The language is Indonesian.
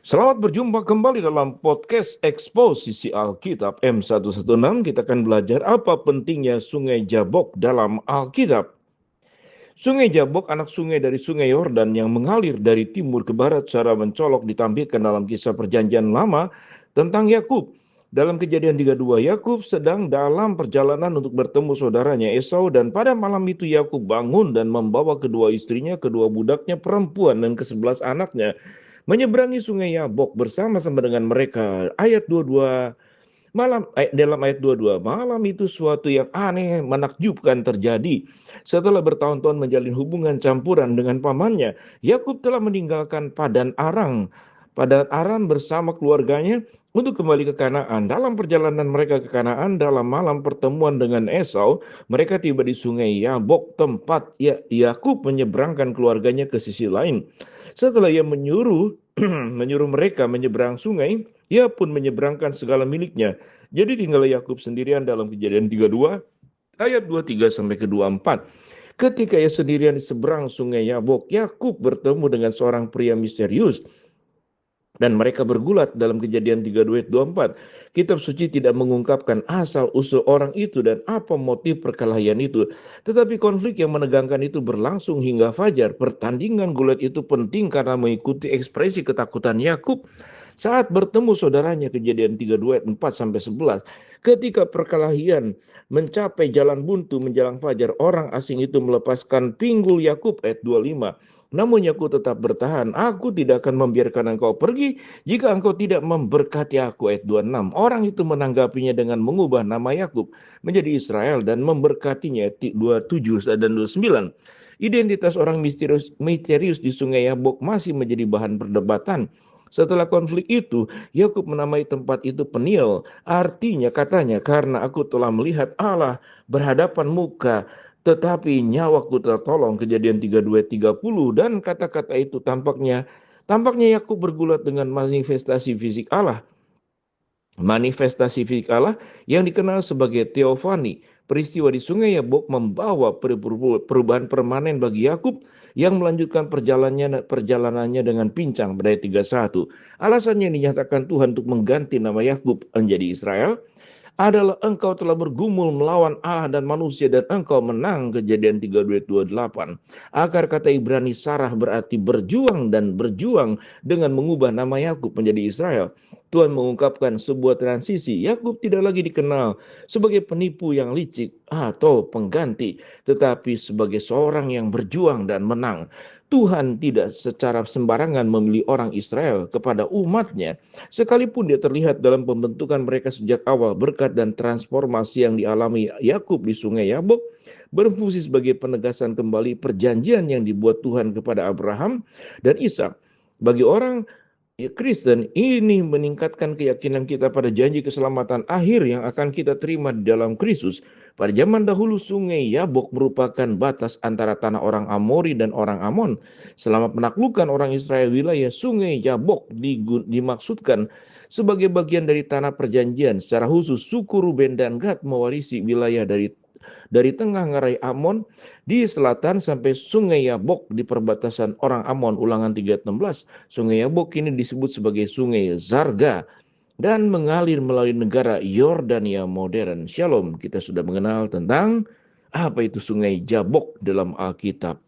Selamat berjumpa kembali dalam podcast Eksposisi Alkitab M116. Kita akan belajar apa pentingnya Sungai Jabok dalam Alkitab. Sungai Jabok, anak sungai dari Sungai Yordan yang mengalir dari timur ke barat secara mencolok ditampilkan dalam kisah perjanjian lama tentang Yakub. Dalam Kejadian 32, Yakub sedang dalam perjalanan untuk bertemu saudaranya Esau, dan pada malam itu Yakub bangun dan membawa kedua istrinya, kedua budaknya perempuan, dan ke-11 anaknya menyeberangi Sungai Yabok bersama-sama dengan mereka. Ayat 22, dalam ayat 22, malam itu suatu yang aneh menakjubkan terjadi. Setelah bertahun-tahun menjalin hubungan campuran dengan pamannya, Yakub telah meninggalkan Padan Aram bersama keluarganya untuk kembali ke Kanaan. Dalam perjalanan mereka ke Kanaan, dalam malam pertemuan dengan Esau, mereka tiba di Sungai Yabok, tempat Yakub menyeberangkan keluarganya ke sisi lain. Setelah ia menyuruh mereka menyeberang sungai, ia pun menyeberangkan segala miliknya. Jadi tinggallah Yakub sendirian dalam Kejadian 32 ayat 23 sampai ke 24. Ketika ia sendirian di seberang Sungai Yabok, Yakub bertemu dengan seorang pria misterius dan mereka bergulat. Dalam Kejadian 32 ayat 24. Kitab suci tidak mengungkapkan asal-usul orang itu dan apa motif perkelahian itu. Tetapi konflik yang menegangkan itu berlangsung hingga fajar. Pertandingan gulat itu penting karena mengikuti ekspresi ketakutan Yakub saat bertemu saudaranya. Kejadian 32 ayat 4 sampai 11. Ketika perkelahian mencapai jalan buntu menjelang fajar, orang asing itu melepaskan pinggul Yakub. Ayat 25. Namun Yakub tetap bertahan. Aku tidak akan membiarkan engkau pergi jika engkau tidak memberkati aku. Ayat 26. Orang itu menanggapinya dengan mengubah nama Yakub menjadi Israel dan memberkatinya. Ayat 27 dan 29. Identitas orang misterius di Sungai Yabok masih menjadi bahan perdebatan. Setelah konflik itu, Yakub menamai tempat itu Peniel. Artinya, katanya, karena aku telah melihat Allah berhadapan muka, tetapi nyawaku tertolong. Kejadian 32-30. Dan kata-kata itu tampaknya Yakub bergulat dengan manifestasi fisik Allah yang dikenal sebagai teofani. Peristiwa di Sungai Yabok membawa perubahan permanen bagi Yakub yang melanjutkan perjalanannya dengan pincang. Pada ayat 31. Alasannya dinyatakan Tuhan untuk mengganti nama Yakub menjadi Israel adalah engkau telah bergumul melawan Allah dan manusia dan engkau menang. Kejadian 32-28. Akar kata Ibrani Sarah berarti berjuang, dan berjuang dengan mengubah nama Yakub menjadi Israel. Tuhan mengungkapkan sebuah transisi. Yakub tidak lagi dikenal sebagai penipu yang licik atau pengganti, tetapi sebagai seorang yang berjuang dan menang. Tuhan tidak secara sembarangan memilih orang Israel kepada umatnya. Sekalipun dia terlihat dalam pembentukan mereka sejak awal, berkat dan transformasi yang dialami Yakub di Sungai Yabok berfungsi sebagai penegasan kembali perjanjian yang dibuat Tuhan kepada Abraham dan Ishak. Bagi orang Kristen, ini meningkatkan keyakinan kita pada janji keselamatan akhir yang akan kita terima di dalam Kristus. Pada zaman dahulu, Sungai Yabok merupakan batas antara tanah orang Amori dan orang Amon. Selama penaklukan orang Israel, wilayah Sungai Yabok dimaksudkan sebagai bagian dari tanah perjanjian. Secara khusus, suku Ruben dan Gad mewarisi wilayah dari tengah ngarai Amon di selatan sampai Sungai Yabok di perbatasan orang Amon. Ulangan 3:16. Sungai Yabok ini disebut sebagai Sungai Zarga dan mengalir melalui negara Yordania modern. Shalom, kita sudah mengenal tentang apa itu Sungai Jabok dalam Alkitab.